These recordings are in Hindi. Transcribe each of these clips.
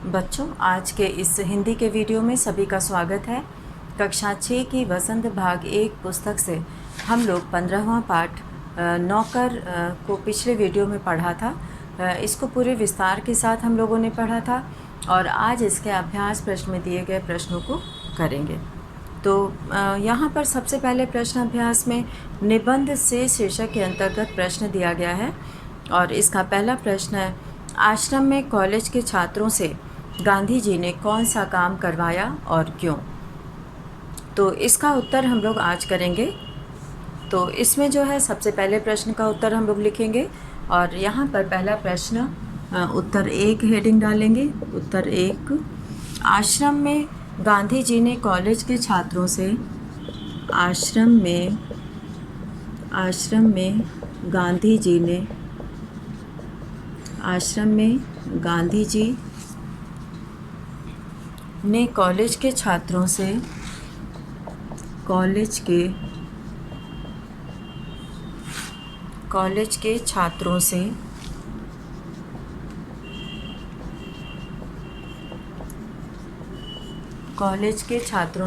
बच्चों, आज के इस हिंदी के वीडियो में सभी का स्वागत है। कक्षा 6 की वसंत भाग 1 पुस्तक से हम लोग 15वां पाठ नौकर को पिछले वीडियो में पढ़ा था। इसको पूरे विस्तार के साथ हम लोगों ने पढ़ा था और आज इसके अभ्यास प्रश्न में दिए गए प्रश्नों को करेंगे। तो यहाँ पर सबसे पहले प्रश्न अभ्यास में निबंध से शीर्षक के अंतर्गत प्रश्न दिया गया है और इसका पहला प्रश्न है, आश्रम में कॉलेज के छात्रों से गांधी जी ने कौन सा काम करवाया और क्यों। तो इसका उत्तर हम लोग आज करेंगे। तो इसमें जो है सबसे पहले प्रश्न का उत्तर हम लोग लिखेंगे और यहाँ पर पहला प्रश्न उत्तर 1 हेडिंग डालेंगे। उत्तर 1, आश्रम में गांधी जी ने कॉलेज के छात्रों से आश्रम में गांधी जी ने कॉलेज के छात्रों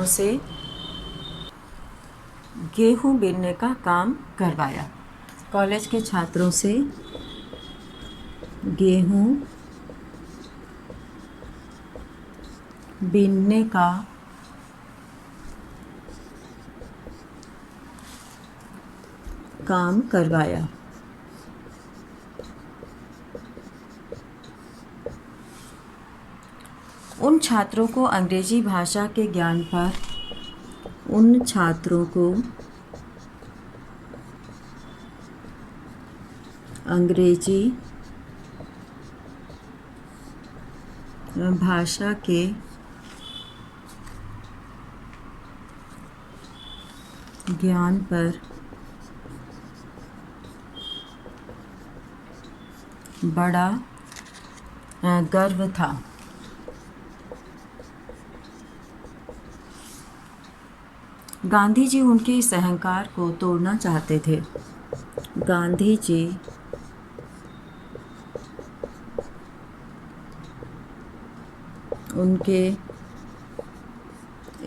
से गेहूं बीनने का काम करवाया। कॉलेज के छात्रों से गेहूं बीनने का काम करवाया। उन छात्रों को अंग्रेजी भाषा के ज्ञान पर अंग्रेजी भाषा के ज्ञान पर बड़ा गर्व था। गांधी जी उनके इस अहंकार को तोड़ना चाहते थे। गांधी जी उनके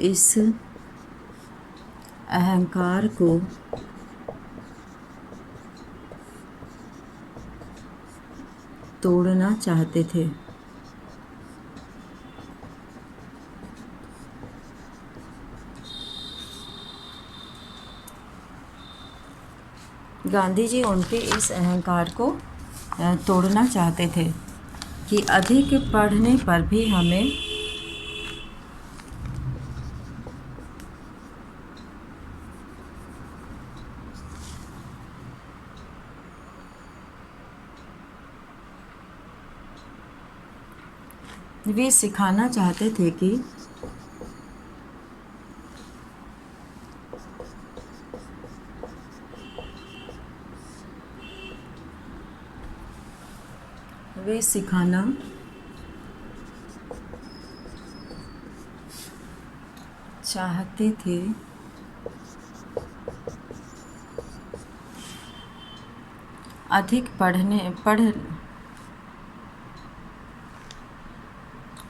इस अहंकार को तोड़ना चाहते थे। गांधी जी उनके इस अहंकार को तोड़ना चाहते थे कि अधिक पढ़ने पर भी हमें वे सिखाना चाहते थे कि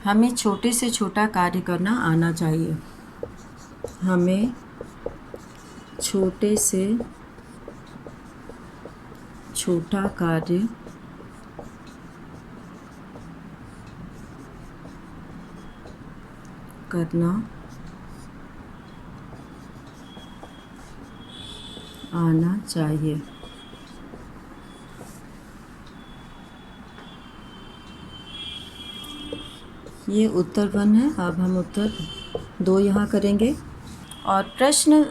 हमें छोटे से छोटा कार्य करना आना चाहिए। हमें छोटे से छोटा कार्य करना आना चाहिए। ये उत्तर 1 है। अब हम उत्तर 2 यहाँ करेंगे और प्रश्न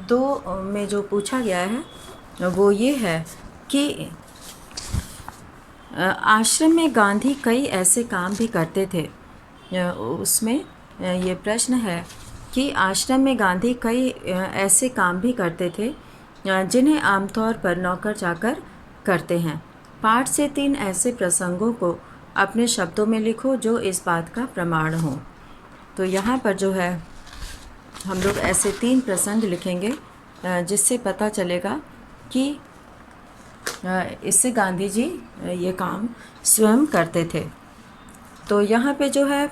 2 में जो पूछा गया है वो ये है कि आश्रम में गांधी कई ऐसे काम भी करते थे। उसमें ये प्रश्न है कि आश्रम में गांधी कई ऐसे काम भी करते थे जिन्हें आमतौर पर नौकर चाकर करते हैं। पाठ से 3 ऐसे प्रसंगों को अपने शब्दों में लिखो जो इस बात का प्रमाण हो। तो यहाँ पर जो है हम लोग ऐसे 3 प्रसंग लिखेंगे जिससे पता चलेगा कि इससे गांधी जी ये काम स्वयं करते थे। तो यहाँ पे जो है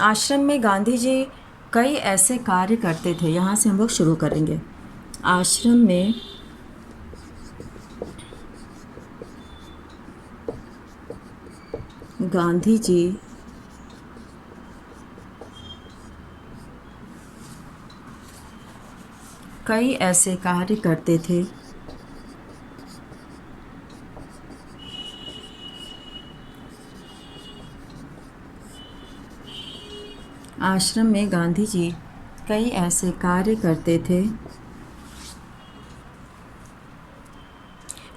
आश्रम में गांधी जी कई ऐसे कार्य करते थे। यहाँ से हम लोग शुरू करेंगे। आश्रम में गांधी जी कई ऐसे कार्य करते थे आश्रम में गांधी जी कई ऐसे कार्य करते थे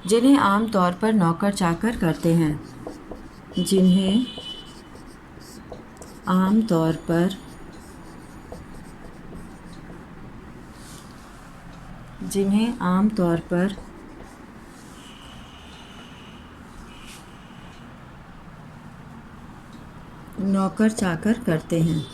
जिन्हें आमतौर पर नौकर चाकर करते हैं, जिन्हें आमतौर पर नौकर चाकर करते हैं।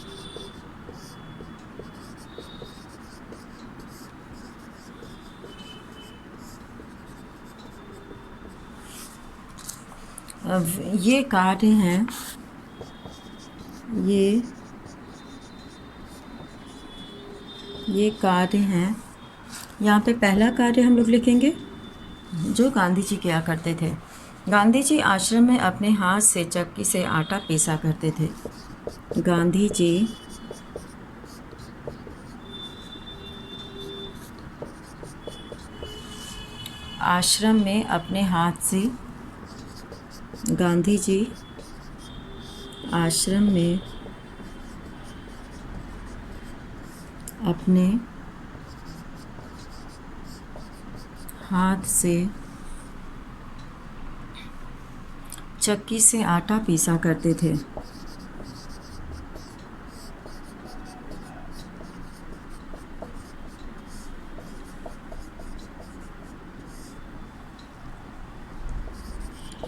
अब ये कार्य हैं, ये कार्य हैं। यहाँ पे पहला कार्य हम लोग लिखेंगे जो गांधी जी किया करते थे। गांधी जी आश्रम में अपने हाथ से चक्की से आटा पीसा करते थे। गांधी जी आश्रम में अपने हाथ से अपने हाथ से चक्की से आटा पीसा करते थे।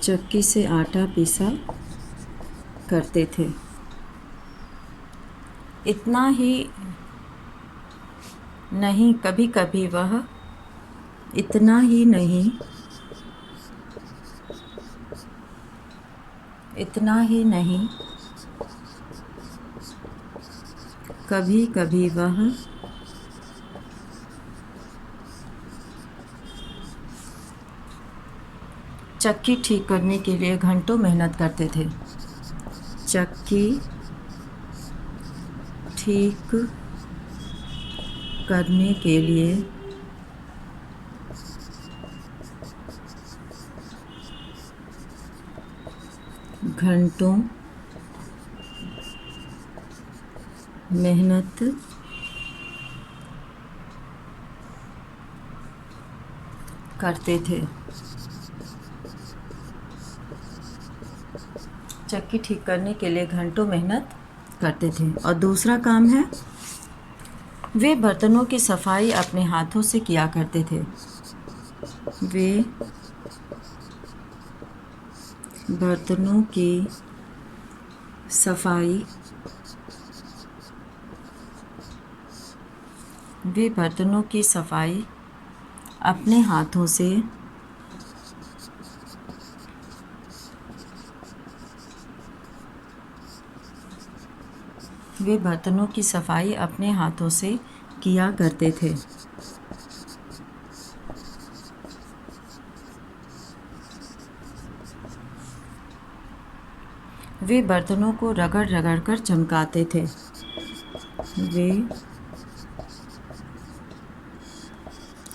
चक्की से आटा पीसा करते थे। इतना ही नहीं, कभी कभी वह इतना ही नहीं, कभी कभी वह चक्की ठीक करने के लिए घंटों मेहनत करते थे। चक्की ठीक करने के लिए घंटों मेहनत करते थे। चक्की ठीक करने के लिए घंटों मेहनत करते थे। और दूसरा काम है, वे बर्तनों की सफाई अपने हाथों से किया करते थे। वे बर्तनों की सफाई अपने हाथों से किया करते थे। वे बर्तनों को रगड़ रगड़ कर चमकाते थे। वे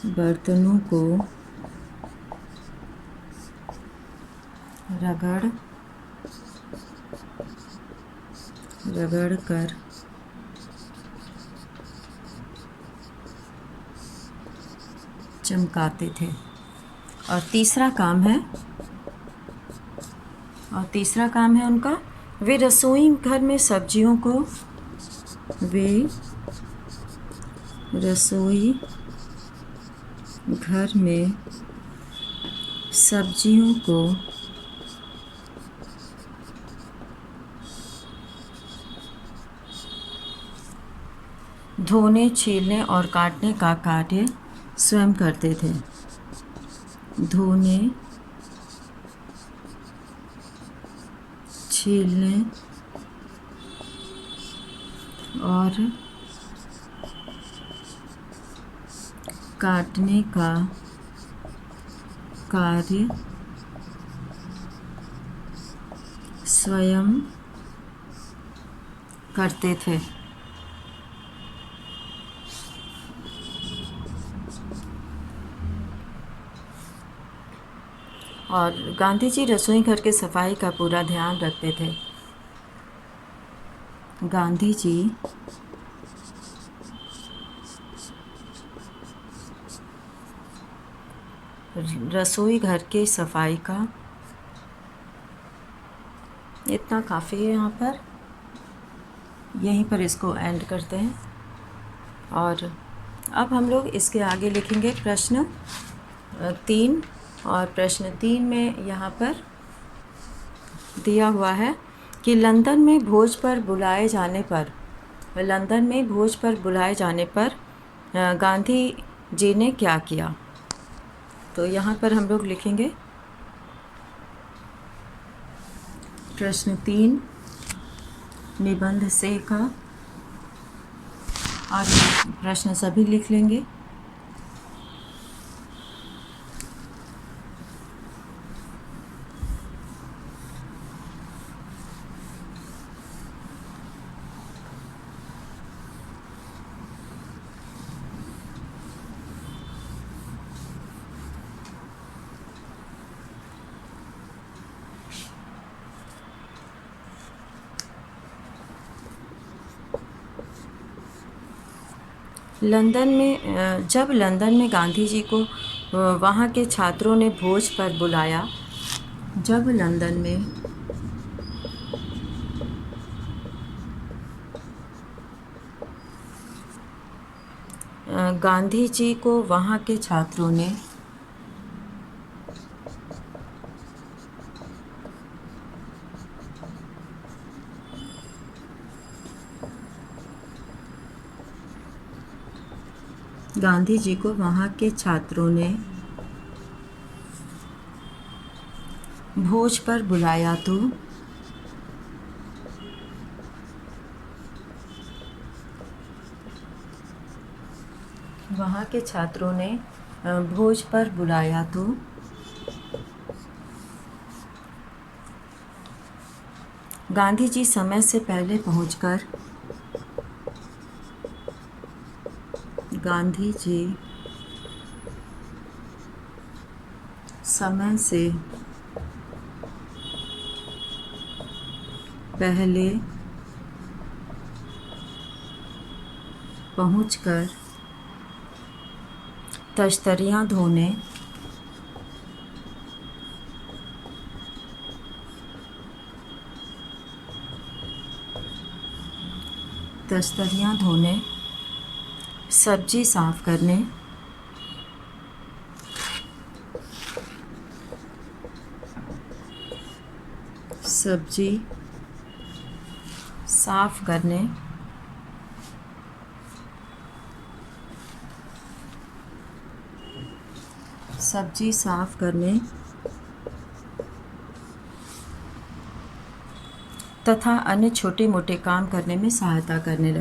बर्तनों को रगड़ कर चमकाते थे। और तीसरा काम है उनका, वे रसोई घर में सब्जियों को धोने, छीलने और काटने का कार्य स्वयं करते थे। धोने, छीलने और काटने का कार्य स्वयं करते थे। और गांधी जी रसोई घर के सफाई का पूरा ध्यान रखते थे। गांधी जी रसोई घर के सफाई का, इतना काफ़ी है यहाँ पर, यहीं पर इसको एंड करते हैं। और अब हम लोग इसके आगे लिखेंगे प्रश्न 3। और प्रश्न 3 में यहाँ पर दिया हुआ है कि लंदन में भोज पर बुलाए जाने पर गांधी जी ने क्या किया। तो यहाँ पर हम लोग लिखेंगे प्रश्न 3 निबंध से का, और प्रश्न सभी लिख लेंगे। जब लंदन में गांधी जी को वहाँ के छात्रों ने भोज पर बुलाया, जब लंदन में गांधी जी को वहाँ के छात्रों ने भोज पर बुलाया तो गांधी जी समय से पहले पहुंचकर तश्तरियाँ धोने, सब्जी साफ करने, सब्जी साफ करने तथा अन्य छोटे मोटे काम करने में सहायता करने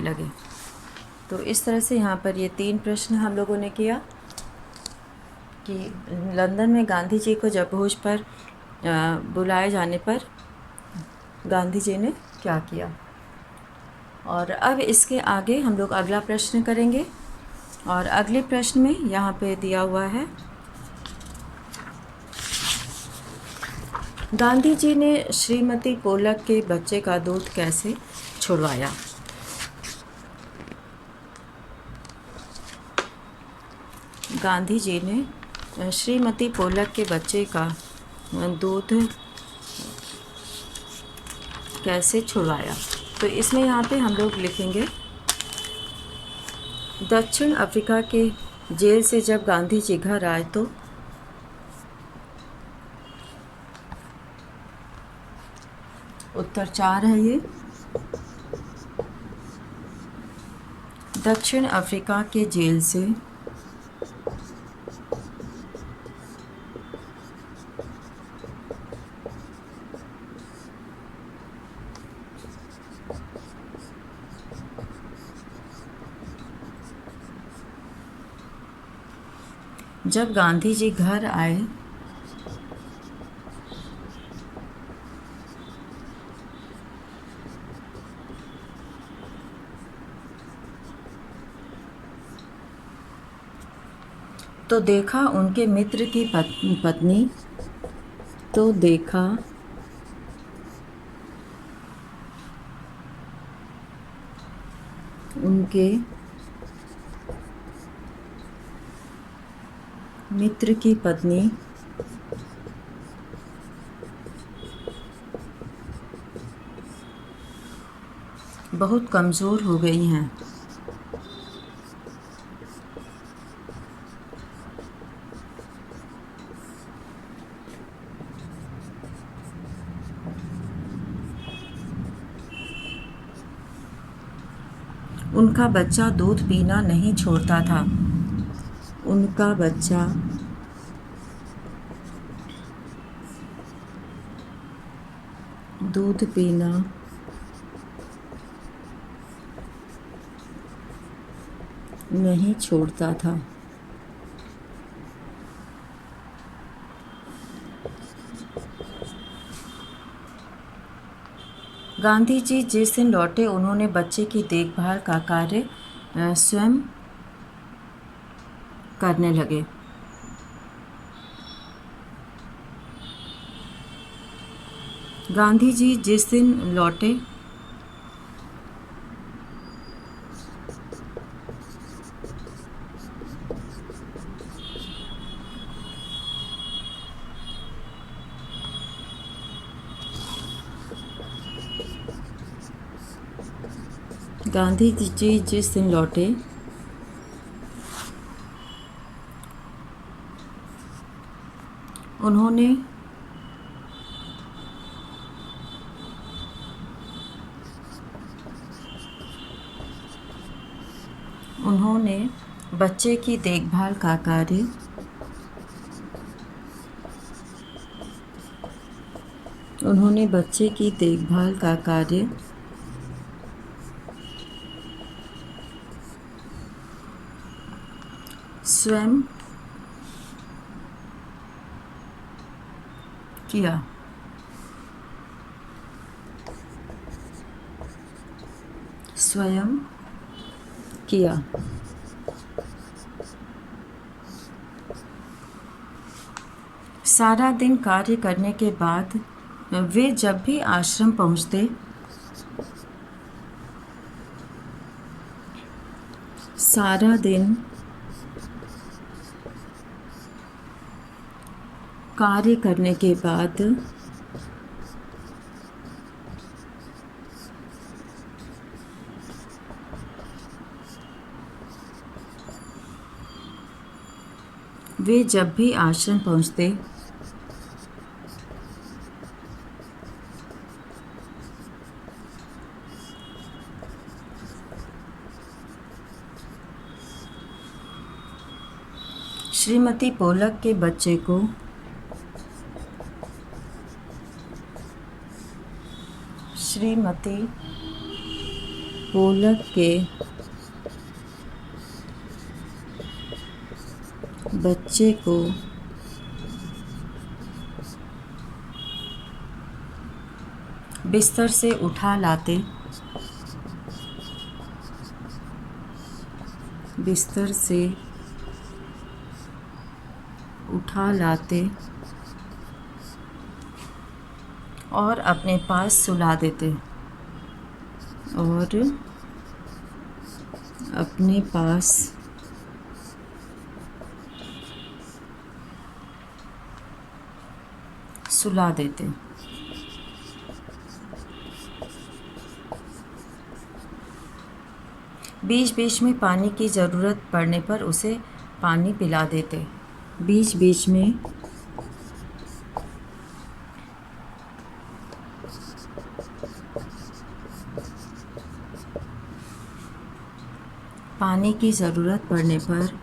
लगे। तो इस तरह से यहाँ पर ये 3 प्रश्न हम लोगों ने किया कि लंदन में गांधी जी को जब भोज पर बुलाए जाने पर गांधी जी ने क्या किया। और अब इसके आगे हम लोग अगला प्रश्न करेंगे। और अगले प्रश्न में यहाँ पे दिया हुआ है, गांधी जी ने श्रीमती पोलक के बच्चे का दूध कैसे छुड़वाया। गांधी जी ने श्रीमती पोलक के बच्चे का दूध कैसे छुड़वाया। तो इसमें यहाँ पे हम लोग लिखेंगे दक्षिण अफ्रीका के जेल से जब गांधी जी घर आए तो उत्तर 4 है ये। दक्षिण अफ्रीका के जेल से जब गांधी जी घर आए तो देखा उनके मित्र की पत्नी तो देखा उनके मित्र की पत्नी बहुत कमज़ोर हो गई हैं। उनका बच्चा दूध पीना नहीं छोड़ता था। उनका बच्चा दूध पीना नहीं छोड़ता था। गांधी जी जिस दिन लौटे उन्होंने बच्चे की देखभाल का कार्य स्वयं करने लगे। गांधी जी जिस दिन लौटे गांधी जी जिस दिन लौटे उन्होंने बच्चे की देखभाल का कार्य स्वयं किया। सारा दिन कार्य करने के बाद वे जब भी आश्रम पहुँचते सारा दिन कार्य करने के बाद वे जब भी आश्रम पहुँचते श्रीमती पोलक के बच्चे को श्रीमती पोलक के बच्चे को बिस्तर से उठा लाते और अपने पास सुला देते बीच बीच में पानी की ज़रूरत पड़ने पर उसे पानी पिला देते। बीच बीच में पानी की ज़रूरत पड़ने पर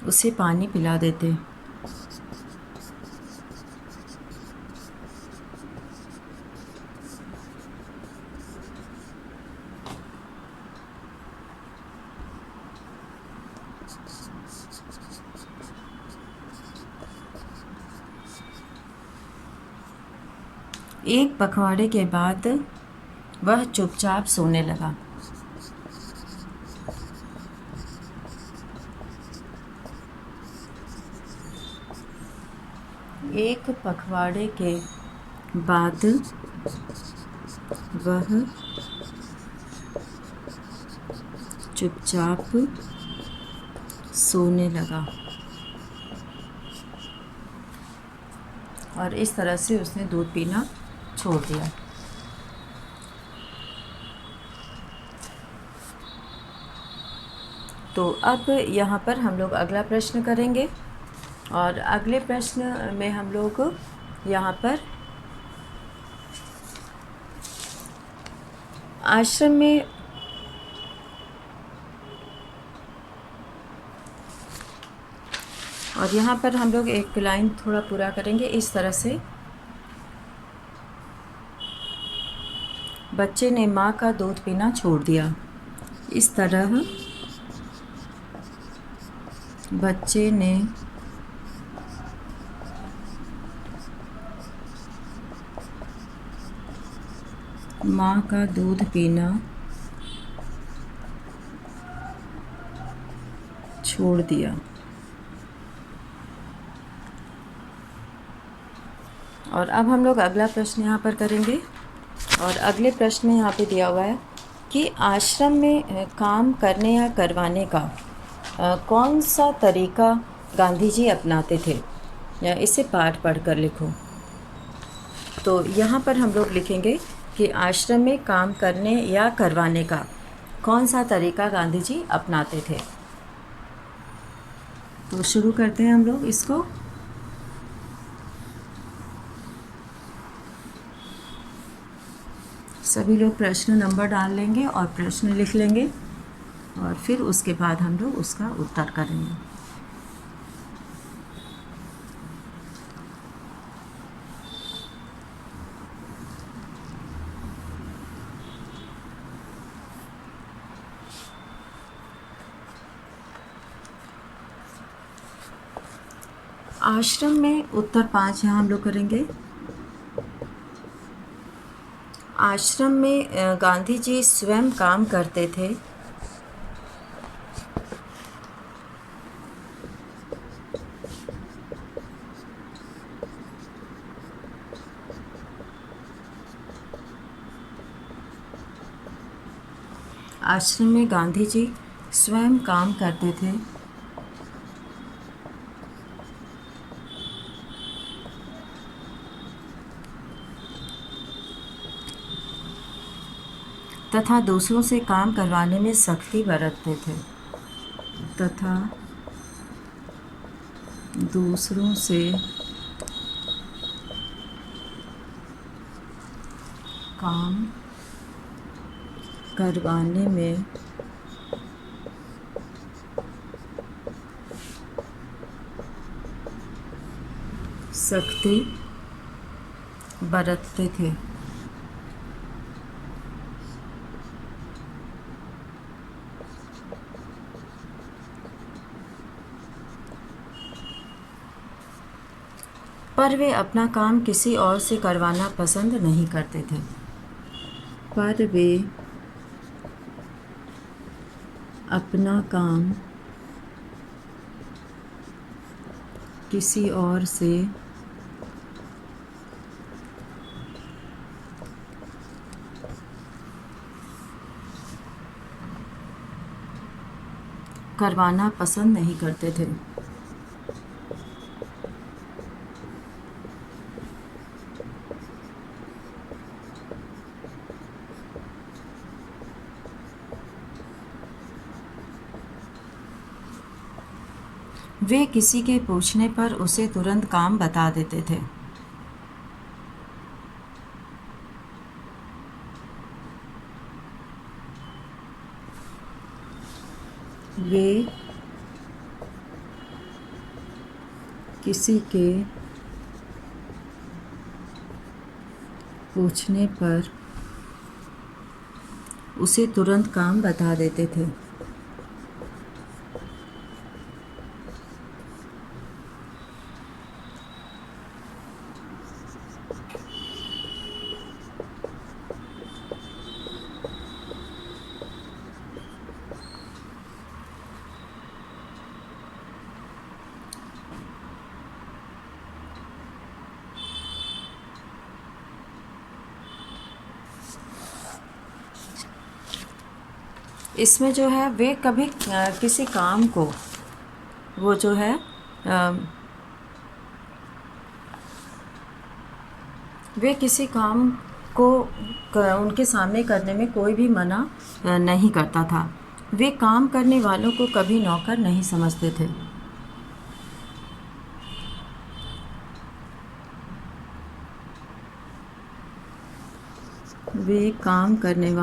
उसे पानी पिला देते। एक पखवाड़े के बाद वह चुपचाप सोने लगा। एक पखवाड़े के बाद वह चुपचाप सोने लगा और इस तरह से उसने दूध पीना छोड़ दिया। तो अब यहाँ पर हम लोग अगला प्रश्न करेंगे और अगले प्रश्न में हम लोग यहाँ पर आश्रम में और यहाँ पर हम लोग एक लाइन थोड़ा पूरा करेंगे इस तरह से। बच्चे ने माँ का दूध पीना छोड़ दिया। इस तरह बच्चे ने माँ का दूध पीना छोड़ दिया। और अब हम लोग अगला प्रश्न यहाँ पर करेंगे और अगले प्रश्न में यहाँ पे दिया हुआ है कि आश्रम में काम करने या करवाने का कौन सा तरीका गांधी जी अपनाते थे, या इसे पाठ पढ़कर लिखो। तो यहाँ पर हम लोग लिखेंगे कि आश्रम में काम करने या करवाने का कौन सा तरीका गांधी जी अपनाते थे। तो शुरू करते हैं हम लोग इसको। सभी लोग प्रश्न नंबर डाल लेंगे और प्रश्न लिख लेंगे और फिर उसके बाद हम लोग उसका उत्तर करेंगे। आश्रम में उत्तर 5 यहाँ हम लोग करेंगे। आश्रम में गांधी जी स्वयं काम करते थे। आश्रम में गांधी जी स्वयं काम करते थे तथा दूसरों से काम करवाने में सख्ती बरतते थे। तथा दूसरों से काम करवाने में सख्ती बरतते थे। पर वे अपना काम किसी और से करवाना पसंद नहीं करते थे। पर वे अपना काम किसी और से करवाना पसंद नहीं करते थे। वे किसी के पूछने पर उसे तुरंत काम बता देते थे। वे किसी के पूछने पर उसे तुरंत काम बता देते थे। इसमें जो है वे कभी किसी काम को वो जो है वे किसी काम को उनके सामने करने में कोई भी मना नहीं करता था। वे काम करने वालों को कभी नौकर नहीं समझते थे। वे काम करने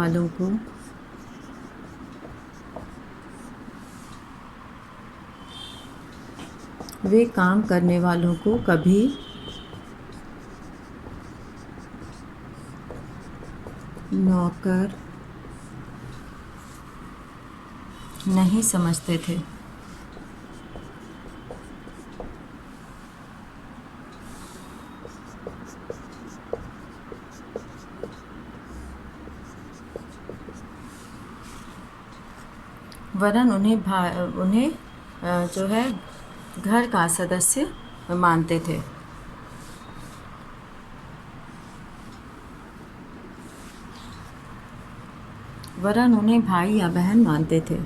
वालों को कभी नौकर नहीं समझते थे। वरन उन्हें जो है घर का सदस्य मानते थे। वरन उन्हें भाई या बहन मानते थे।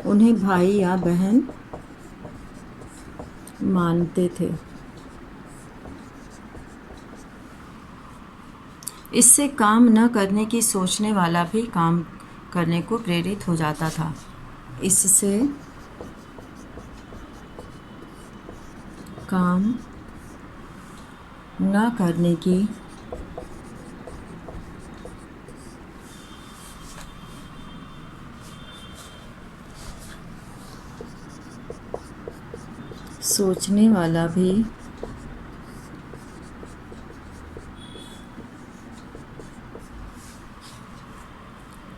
उन्हें भाई या बहन मानते थे। इससे काम न करने की सोचने वाला भी काम करने को प्रेरित हो जाता था। इससे काम न करने की सोचने वाला भी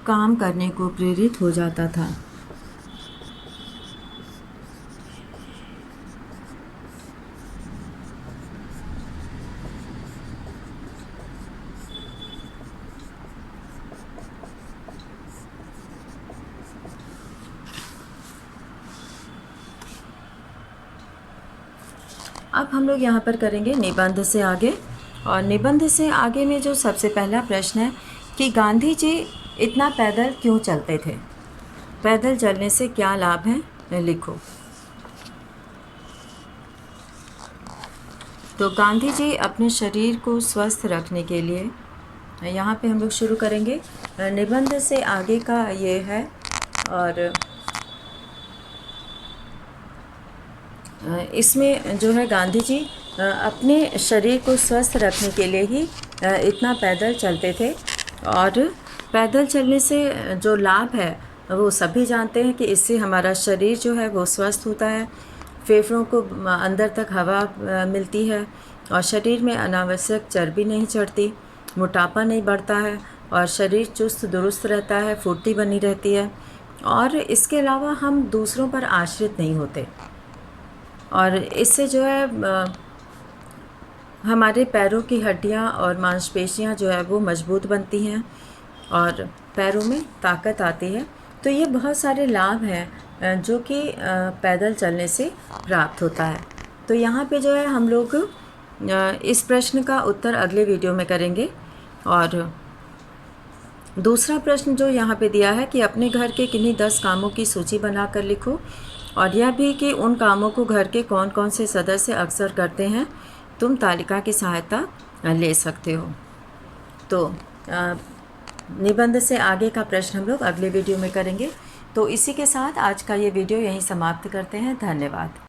काम करने को प्रेरित हो जाता था। अब हम लोग यहाँ पर करेंगे निबंध से आगे। और निबंध से आगे में जो सबसे पहला प्रश्न है कि गांधी जी इतना पैदल क्यों चलते थे? पैदल चलने से क्या लाभ है, लिखो। तो गांधी जी अपने शरीर को स्वस्थ रखने के लिए, यहाँ पे हम लोग शुरू करेंगे निबंध से आगे का ये है। और इसमें जो है गांधी जी अपने शरीर को स्वस्थ रखने के लिए ही इतना पैदल चलते थे। और पैदल चलने से जो लाभ है वो सभी जानते हैं कि इससे हमारा शरीर जो है वो स्वस्थ होता है, फेफड़ों को अंदर तक हवा मिलती है और शरीर में अनावश्यक चर्बी नहीं चढ़ती, मोटापा नहीं बढ़ता है और शरीर चुस्त दुरुस्त रहता है, फुर्ती बनी रहती है। और इसके अलावा हम दूसरों पर आश्रित नहीं होते। और इससे जो है हमारे पैरों की हड्डियां और मांसपेशियां जो है वो मजबूत बनती हैं और पैरों में ताकत आती है। तो ये बहुत सारे लाभ हैं जो कि पैदल चलने से प्राप्त होता है। तो यहाँ पे जो है हम लोग इस प्रश्न का उत्तर अगले वीडियो में करेंगे। और दूसरा प्रश्न जो यहाँ पे दिया है कि अपने घर के किन्हीं 10 कामों की सूची बनाकर लिखो, और यह भी कि उन कामों को घर के कौन कौन से सदस्य अक्सर करते हैं। तुम तालिका की सहायता ले सकते हो। तो निबंध से आगे का प्रश्न हम लोग अगले वीडियो में करेंगे। तो इसी के साथ आज का ये वीडियो यहीं समाप्त करते हैं। धन्यवाद।